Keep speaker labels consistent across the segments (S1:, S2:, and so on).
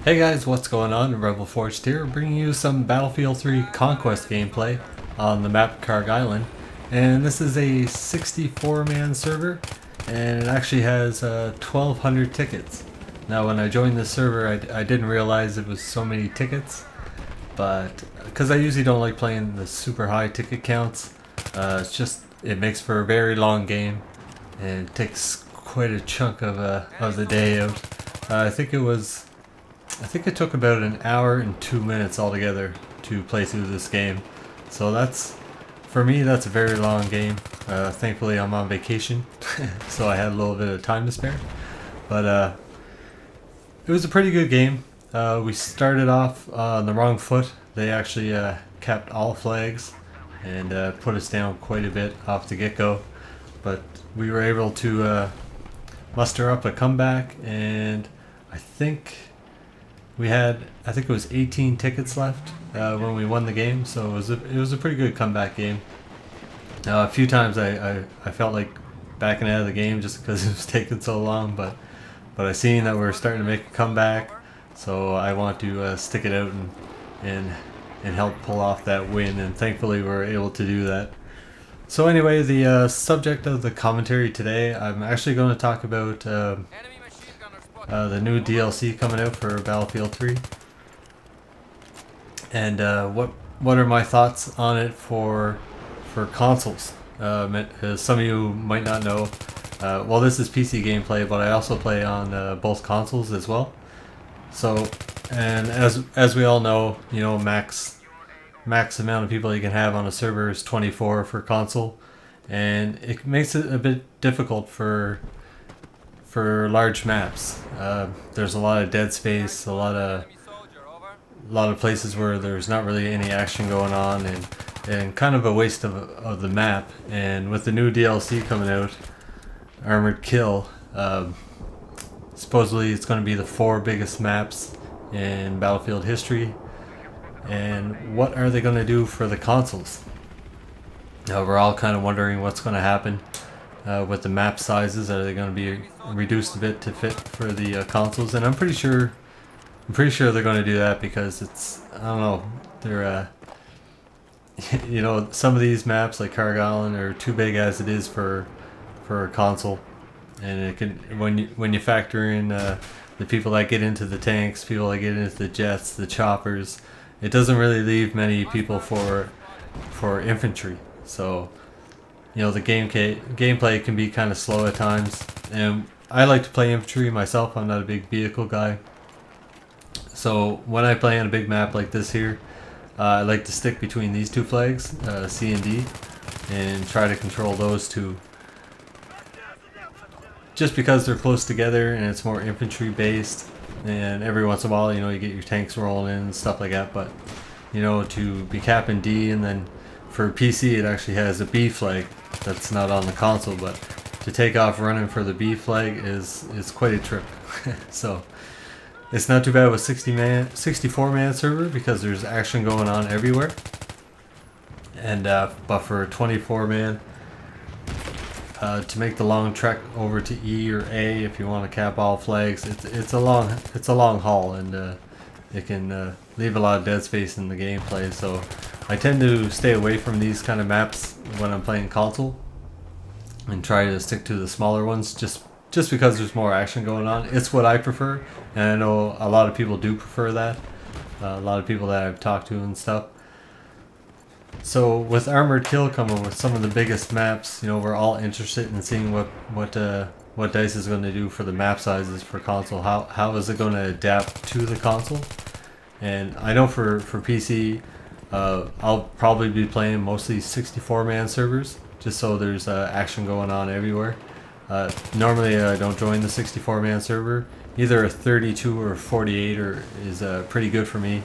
S1: Hey guys, what's going on? Rebel Forged here, bringing you some Battlefield 3 Conquest gameplay on the map Karg Island. And this is a 64-man server, and it actually has 1,200 tickets. Now when I joined this server, I didn't realize it was so many tickets, but because I usually don't like playing the super high ticket counts, it makes for a very long game, and it takes quite a chunk of the day out. I think it took about an hour and 2 minutes altogether to play through this game. So for me, that's a very long game. Thankfully, I'm on vacation, so I had a little bit of time to spare. But it was a pretty good game. We started off on the wrong foot. They actually capped all flags and put us down quite a bit off the get-go. But we were able to muster up a comeback, and I think it was 18 tickets left when we won the game, so it was a pretty good comeback game. A few times I felt like backing out of the game just because it was taking so long, but I seen that we were starting to make a comeback, so I want to stick it out and help pull off that win, and thankfully we were able to do that. So anyway, the subject of the commentary today, I'm actually going to talk about the new DLC coming out for Battlefield 3, and what are my thoughts on it for consoles. Some of you might not know, well, this is PC gameplay, but I also play on both consoles as well. So, and as we all know, you know, max amount of people you can have on a server is 24 for console, and it makes it a bit difficult for large maps. There's a lot of dead space, a lot of places where there's not really any action going on, and kind of a waste of the map. And with the new DLC coming out, Armored Kill, supposedly it's going to be the 4 biggest maps in Battlefield history. And what are they going to do for the consoles? We're all kind of wondering what's going to happen with the map sizes. Are they going to be reduced a bit to fit for the consoles? And I'm pretty sure they're going to do that, because I don't know, they're you know, some of these maps like Karg Island are too big as it is for a console, and it can, when you factor in the people that get into the tanks, people that get into the jets, the choppers, it doesn't really leave many people for infantry. So, you know, the gameplay can be kind of slow at times, and I like to play infantry myself. I'm not a big vehicle guy, so when I play on a big map like this here, I like to stick between these two flags, C and D, and try to control those two, just because they're close together and it's more infantry based. And every once in a while, you know, you get your tanks rolling in and stuff like that. But, you know, to be capping D, and then for PC it actually has a B flag that's not on the console, but to take off running for the B flag is quite a trip. So it's not too bad with 64-man server, because there's action going on everywhere. And but for 24-man, to make the long trek over to E or A, if you want to cap all flags, it's a long haul, and it can leave a lot of dead space in the gameplay. So I tend to stay away from these kind of maps when I'm playing console, and try to stick to the smaller ones, just because there's more action going on. It's what I prefer, and I know a lot of people do prefer that. A lot of people that I've talked to and stuff. So with Armored Kill coming with some of the biggest maps, you know, we're all interested in seeing what DICE is going to do for the map sizes for console. How is it going to adapt to the console? And I know for PC, I'll probably be playing mostly 64-man servers, just so there's action going on everywhere. Normally I don't join the 64-man server. Either a 32 or 48 is pretty good for me.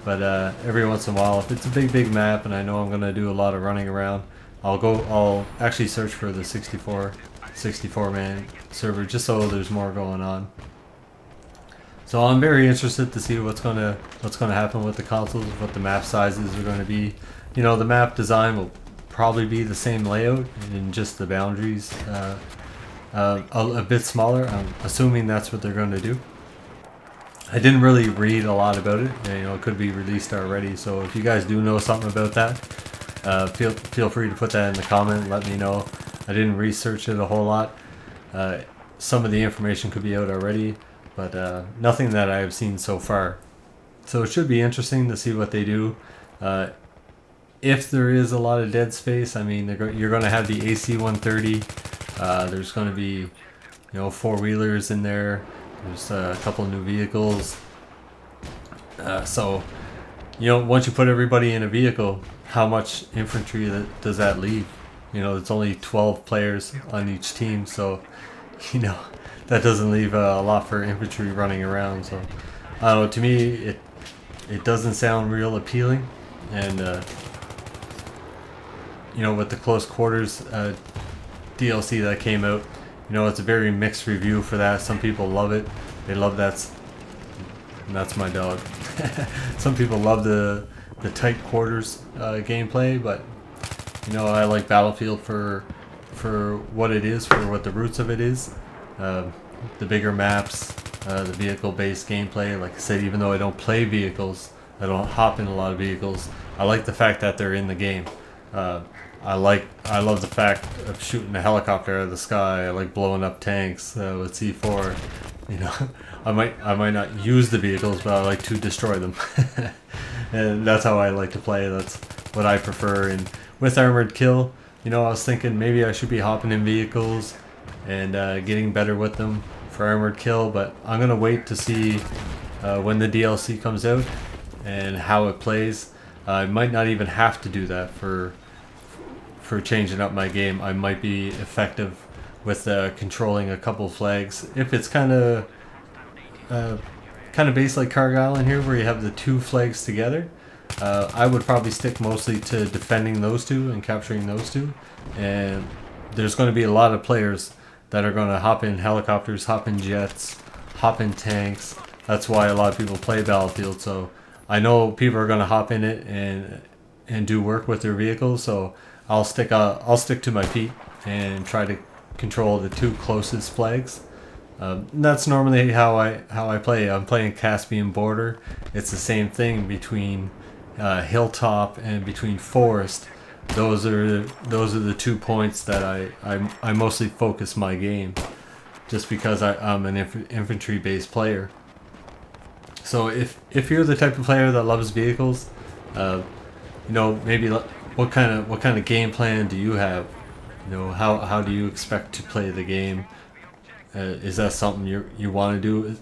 S1: But every once in a while, if it's a big map and I know I'm going to do a lot of running around, I'll actually search for the 64-man server, just so there's more going on. So I'm very interested to see what's going to happen with the consoles, what the map sizes are going to be. You know, the map design will probably be the same layout, and just the boundaries a bit smaller. I'm assuming that's what they're going to do. I didn't really read a lot about it. You know, it could be released already. So if you guys do know something about that, feel free to put that in the comment. Let me know. I didn't research it a whole lot. Some of the information could be out already, but nothing that I have seen so far. So it should be interesting to see what they do. If there is a lot of dead space, I mean, you're going to have the AC 130. There's going to be, you know, four-wheelers in there. There's a couple of new vehicles. So, you know, once you put everybody in a vehicle, how much infantry does that leave? You know, it's only 12 players on each team, so, you know, that doesn't leave a lot for infantry running around. So, I don't know, to me, it doesn't sound real appealing. And, you know, with the close quarters DLC that came out, you know, it's a very mixed review for that. Some people love it. They love that. That's my dog. Some people love the tight quarters gameplay, but you know, I like Battlefield for what it is, for what the roots of it is. The bigger maps, the vehicle-based gameplay. Like I said, even though I don't play vehicles, I don't hop in a lot of vehicles, I like the fact that they're in the game. I love the fact of shooting a helicopter out of the sky. I like blowing up tanks with C4. You know, I might not use the vehicles, but I like to destroy them. And that's how I like to play. That's what I prefer. And with Armored Kill, you know, I was thinking maybe I should be hopping in vehicles and getting better with them for Armored Kill, but I'm gonna wait to see when the DLC comes out and how it plays. I might not even have to do that for changing up my game. I might be effective with controlling a couple flags. If it's kind of based like Carg Island here, where you have the two flags together, I would probably stick mostly to defending those two and capturing those two. And there's going to be a lot of players that are going to hop in helicopters, hop in jets, hop in tanks. That's why a lot of people play Battlefield. So I know people are going to hop in it and do work with their vehicles. So I'll stick to my feet and try to control the two closest flags. That's normally how I play. I'm playing Caspian Border. It's the same thing between Hilltop and between Forest. Those are the 2 points that I mostly focus my game, just because I'm an infantry based player. So if you're the type of player that loves vehicles, you know, maybe what kind of game plan do you have? You know, how do you expect to play the game? Is that something you want to do?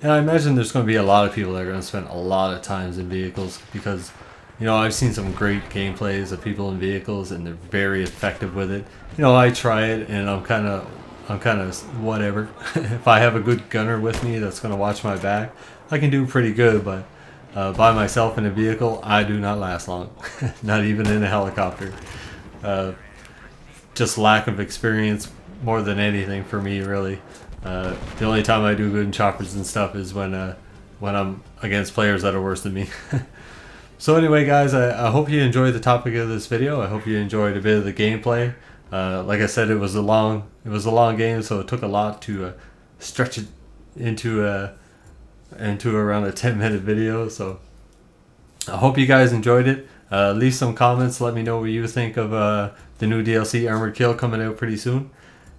S1: And I imagine there's going to be a lot of people that are going to spend a lot of times in vehicles, because, you know, I've seen some great gameplays of people in vehicles and they're very effective with it. You know, I try it and I'm kind of whatever. If I have a good gunner with me that's going to watch my back, I can do pretty good, but by myself in a vehicle, I do not last long. Not even in a helicopter. Just lack of experience more than anything for me, really. The only time I do good in choppers and stuff is when I'm against players that are worse than me. So anyway, guys, I hope you enjoyed the topic of this video. I hope you enjoyed a bit of the gameplay. Like I said, it was a long game, so it took a lot to stretch it into around a 10-minute video. So I hope you guys enjoyed it. Leave some comments. Let me know what you think of the new DLC Armored Kill coming out pretty soon.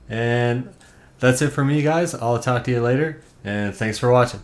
S1: And that's it for me, guys. I'll talk to you later, and thanks for watching.